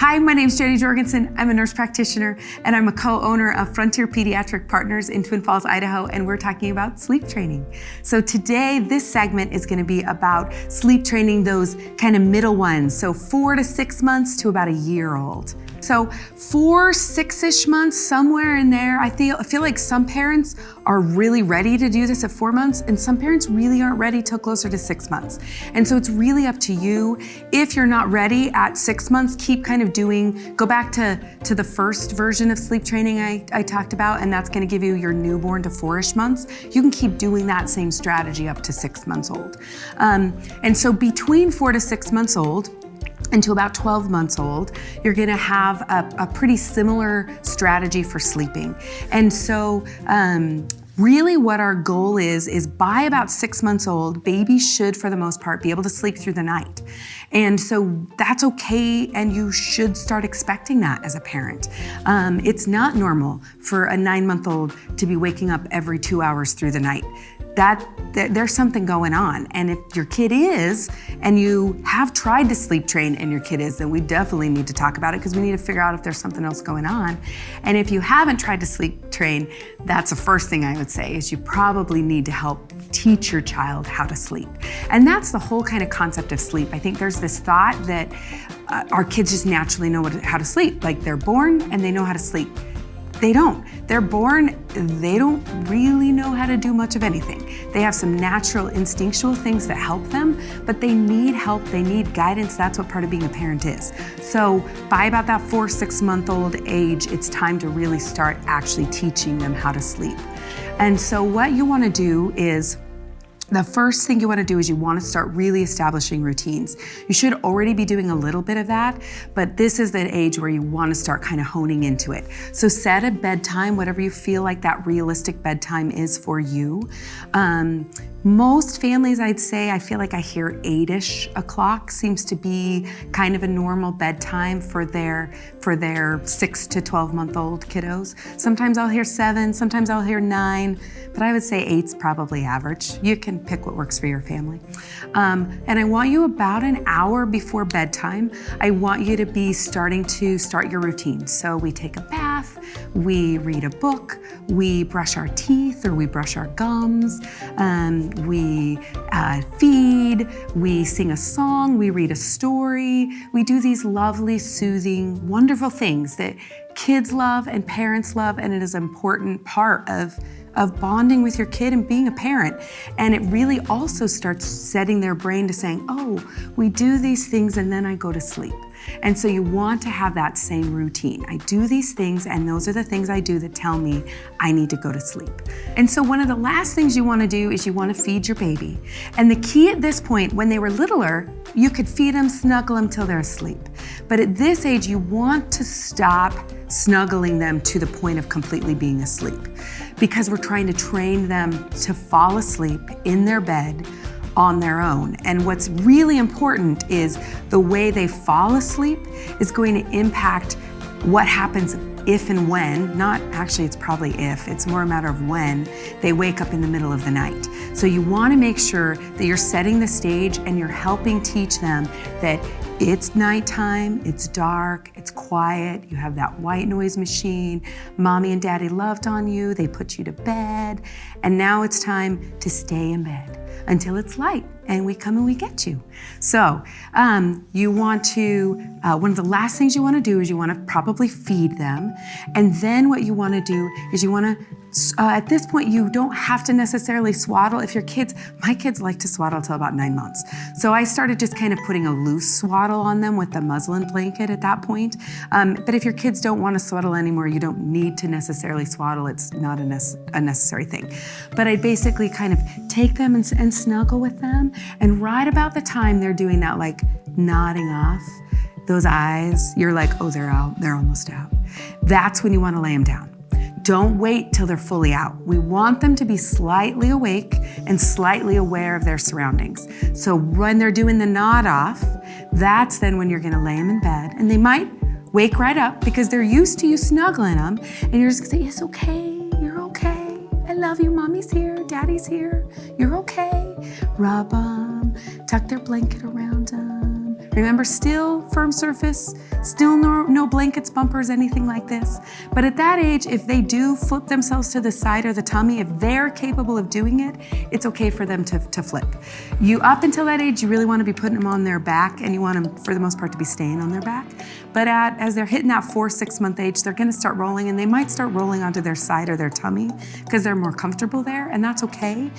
Hi, my name is Jenni Jorgensen. I'm a nurse practitioner and I'm a co-owner of Frontier Pediatric Partners in Twin Falls, Idaho, and we're talking about sleep training. So today, this segment is going to be about sleep training those kind of middle ones, so 4 to 6 months to about a year old. So 4, 6-ish months, somewhere in there, I feel like some parents are really ready to do this at 4 months and some parents really aren't ready till closer to 6 months. And so it's really up to you. If you're not ready at 6 months, keep kind of go back to the first version of sleep training I talked about, and that's gonna give you your newborn to 4-ish months. You can keep doing that same strategy up to 6 months old. And so between 4 to 6 months old, and to about 12 months old, you're gonna have a pretty similar strategy for sleeping. And so really what our goal is by about 6 months old, babies should, for the most part, be able to sleep through the night. And so that's okay, and you should start expecting that as a parent. It's not normal for a 9-month-old to be waking up every 2 hours through the night. There's something going on. And if your kid is, and you have tried to sleep train and your kid is, then we definitely need to talk about it because we need to figure out if there's something else going on. And if you haven't tried to sleep train, that's the first thing I would say is you probably need to help teach your child how to sleep. And that's the whole kind of concept of sleep. I think there's this thought that our kids just naturally know how to sleep. Like they're born and they know how to sleep. They don't. They're born, they don't really know how to do much of anything. They have some natural instinctual things that help them, but they need help, they need guidance. That's what part of being a parent is. So by about that 4-6-month-old age, it's time to really start actually teaching them how to sleep. And so what you wanna do is, the first thing you want to do is you want to start really establishing routines. You should already be doing a little bit of that, but this is the age where you want to start kind of honing into it. So set a bedtime, whatever you feel like that realistic bedtime is for you. Most families, I'd say, I feel like I hear 8-ish o'clock seems to be kind of a normal bedtime for their 6 to 12-month-old kiddos. Sometimes I'll hear 7, sometimes I'll hear 9, but I would say 8's probably average. You can pick what works for your family. And I want you about an hour before bedtime, I want you to be start your routine. So we take a bath, we read a book, we brush our teeth or we brush our gums, we feed, we sing a song, we read a story. We do these lovely, soothing, wonderful things that kids love and parents love, and it is an important part of bonding with your kid and being a parent. And it really also starts setting their brain to saying, oh, we do these things and then I go to sleep. And so you want to have that same routine. I do these things and those are the things I do that tell me I need to go to sleep. And so one of the last things you want to do is you want to feed your baby. And the key at this point, when they were littler, you could feed them, snuggle them till they're asleep. But at this age, you want to stop snuggling them to the point of completely being asleep, because we're trying to train them to fall asleep in their bed on their own. And what's really important is the way they fall asleep is going to impact what happens if and when, not actually it's probably if, it's more a matter of when they wake up in the middle of the night. So you want to make sure that you're setting the stage and you're helping teach them that it's nighttime, it's dark, it's quiet, you have that white noise machine, mommy and daddy loved on you, they put you to bed, and now it's time to stay in bed until it's light and we come and we get you. So you want to, one of the last things you want to do is you want to probably feed them. And then what you want to do is you want to, at this point, you don't have to necessarily swaddle. If your kids, my kids like to swaddle till about 9 months. So I started just kind of putting a loose swaddle on them with the muslin blanket at that point. But if your kids don't want to swaddle anymore, you don't need to necessarily swaddle. It's not a necessary thing. But I basically kind of take them and snuggle with them. And right about the time they're doing that, like nodding off, those eyes, you're like, oh, they're out, they're almost out. That's when you want to lay them down. Don't wait till they're fully out. We want them to be slightly awake and slightly aware of their surroundings. So when they're doing the nod off, that's then when you're gonna lay them in bed, and they might wake right up because they're used to you snuggling them, and you're just gonna say, it's okay, you're okay. I love you, mommy's here, daddy's here, you're okay. Rub them, tuck their blanket around them, Remember, still firm surface, still no blankets, bumpers, anything like this. But at that age, if they do flip themselves to the side or the tummy, if they're capable of doing it, it's okay for them to flip. Up until that age, you really want to be putting them on their back, and you want them, for the most part, to be staying on their back. But as they're hitting that 4-6 month age, they're going to start rolling, and they might start rolling onto their side or their tummy because they're more comfortable there, and that's okay.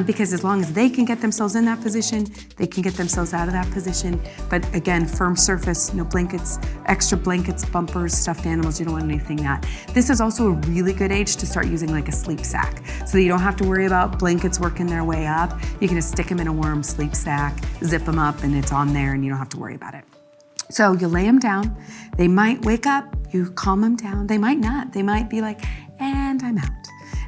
Because as long as they can get themselves in that position, they can get themselves out of that position. But again, firm surface, no blankets, extra blankets, bumpers, stuffed animals, you don't want anything that. This is also a really good age to start using like a sleep sack, so that you don't have to worry about blankets working their way up. You can just stick them in a warm sleep sack, zip them up, and it's on there, and you don't have to worry about it. So you lay them down. They might wake up, you calm them down. They might not. They might be like, and I'm out.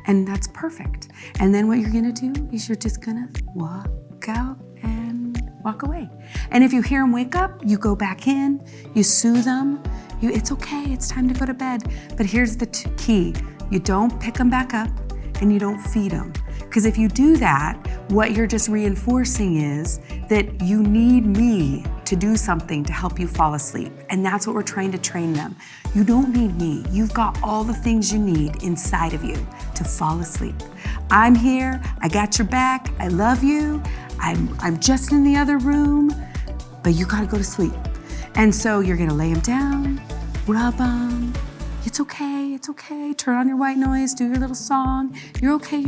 And that's perfect. And then what you're gonna do is you're just gonna walk out and walk away. And if you hear them wake up, you go back in, you soothe them. It's okay, it's time to go to bed. But here's the key. You don't pick them back up and you don't feed them. Because if you do that, what you're just reinforcing is that you need me to do something to help you fall asleep. And that's what we're trying to train them. You don't need me. You've got all the things you need inside of you to fall asleep. I'm here, I got your back, I love you, I'm just in the other room, but you gotta go to sleep. And so you're gonna lay them down, rub them. It's okay, turn on your white noise, do your little song, you're okay,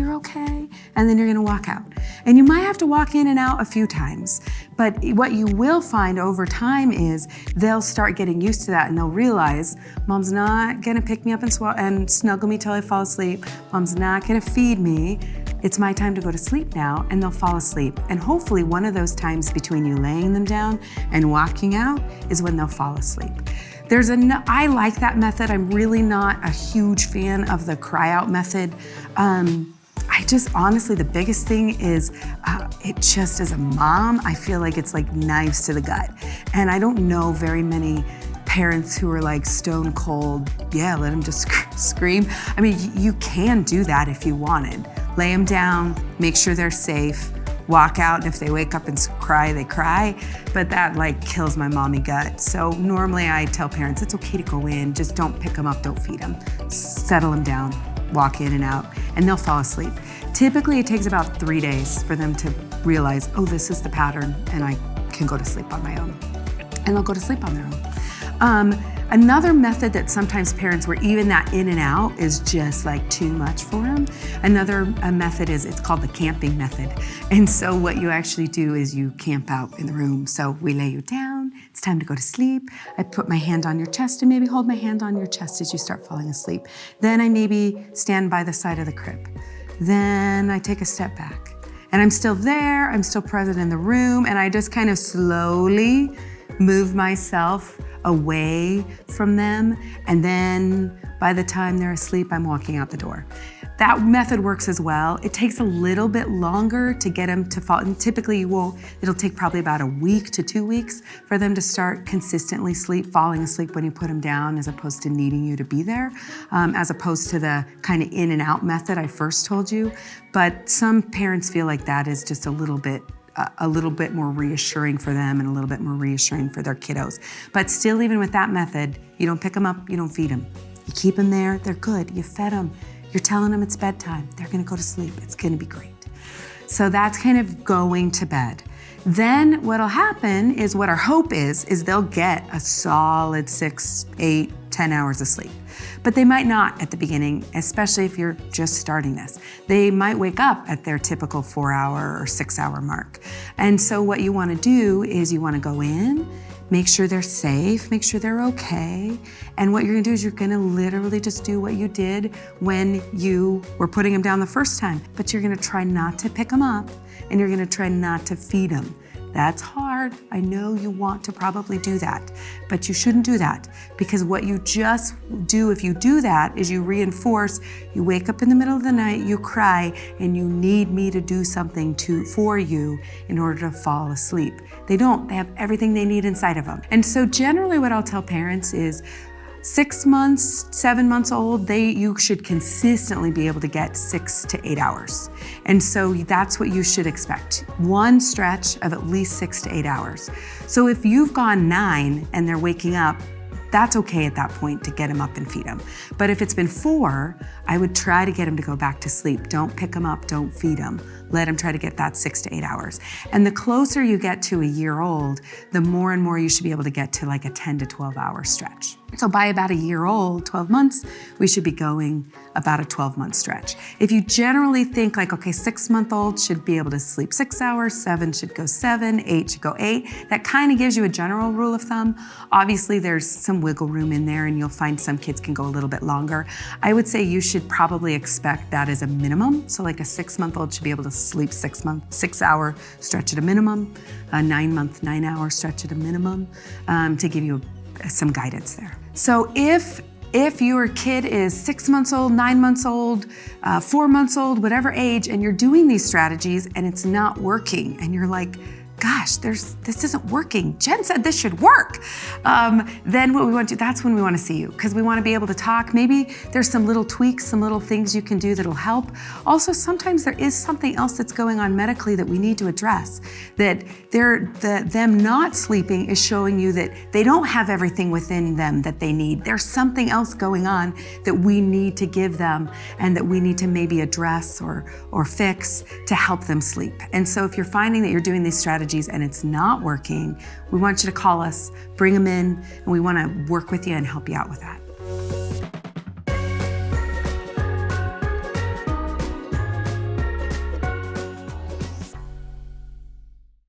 and then you're gonna walk out. And you might have to walk in and out a few times, but what you will find over time is they'll start getting used to that, and they'll realize, Mom's not gonna pick me up and snuggle me till I fall asleep, Mom's not gonna feed me, it's my time to go to sleep now, and they'll fall asleep. And hopefully one of those times between you laying them down and walking out is when they'll fall asleep. I like that method. I'm really not a huge fan of the cry out method. Honestly, the biggest thing is, it just as a mom, I feel like it's like knives to the gut. And I don't know very many parents who are like stone cold, yeah, let them just scream. I mean, you can do that if you wanted. Lay them down, make sure they're safe, walk out, and if they wake up and cry, they cry, but that like kills my mommy gut. So normally I tell parents it's okay to go in, just don't pick them up, don't feed them. Settle them down, walk in and out, and they'll fall asleep. Typically it takes about 3 days for them to realize, oh, this is the pattern, and I can go to sleep on my own. And they'll go to sleep on their own. Another method that sometimes parents, where even that in and out is just like too much for them. Another method it's called the camping method. And so what you actually do is you camp out in the room. So we lay you down, it's time to go to sleep. I put my hand on your chest and maybe hold my hand on your chest as you start falling asleep. Then I maybe stand by the side of the crib. Then I take a step back and I'm still there, I'm still present in the room, and I just kind of slowly move myself away from them, and then by the time they're asleep, I'm walking out the door. That method works as well. It takes a little bit longer to get them to fall, and typically it'll take probably about a week to 2 weeks for them to start consistently falling asleep when you put them down, as opposed to needing you to be there, as opposed to the kind of in and out method I first told you. But some parents feel like that is just a little bit more reassuring for them and a little bit more reassuring for their kiddos. But still, even with that method, you don't pick them up, you don't feed them. You keep them there, they're good, you fed them, you're telling them it's bedtime, they're gonna go to sleep, it's gonna be great. So that's kind of going to bed. Then what'll happen is, what our hope is they'll get a solid 6, 8, 10 hours of sleep. But they might not at the beginning, especially if you're just starting this. They might wake up at their typical 4-hour or 6-hour mark. And so what you wanna do is you wanna go in, make sure they're safe, make sure they're okay. And what you're gonna do is you're gonna literally just do what you did when you were putting them down the first time. But you're gonna try not to pick them up, and you're gonna try not to feed them. That's hard. I know you want to probably do that, but you shouldn't do that, because what you just do if you do that is you reinforce, you wake up in the middle of the night, you cry, and you need me to do something for you in order to fall asleep. They don't. They have everything they need inside of them. And so generally what I'll tell parents is, 6 months, 7 months old, you should consistently be able to get 6 to 8 hours. And so that's what you should expect. One stretch of at least 6 to 8 hours. So if you've gone 9 and they're waking up, that's okay at that point to get them up and feed them. But if it's been 4, I would try to get them to go back to sleep. Don't pick them up, don't feed them. Let them try to get that 6 to 8 hours. And the closer you get to a year old, the more and more you should be able to get to like a 10 to 12 hour stretch. So by about a year old, 12 months, we should be going about a 12-month stretch. If you generally think like, okay, 6-month-old should be able to sleep 6 hours, 7 should go 7, 8 should go 8, that kind of gives you a general rule of thumb. Obviously, there's some wiggle room in there and you'll find some kids can go a little bit longer. I would say you should probably expect that as a minimum. So like a 6-month-old should be able to sleep 6-hour stretch at a minimum, a 9-month, 9-hour stretch at a minimum, to give you some guidance there. So if your kid is 6 months old, 9 months old, 4 months old, whatever age, and you're doing these strategies and it's not working, and you're like, gosh, this isn't working. Jen said this should work. Then what we want to do, that's when we want to see you, because we want to be able to talk. Maybe there's some little tweaks, some little things you can do that'll help. Also, sometimes there is something else that's going on medically that we need to address. That them not sleeping is showing you that they don't have everything within them that they need. There's something else going on that we need to give them and that we need to maybe address or fix to help them sleep. And so if you're finding that you're doing these strategies and it's not working, we want you to call us, bring them in, and we want to work with you and help you out with that.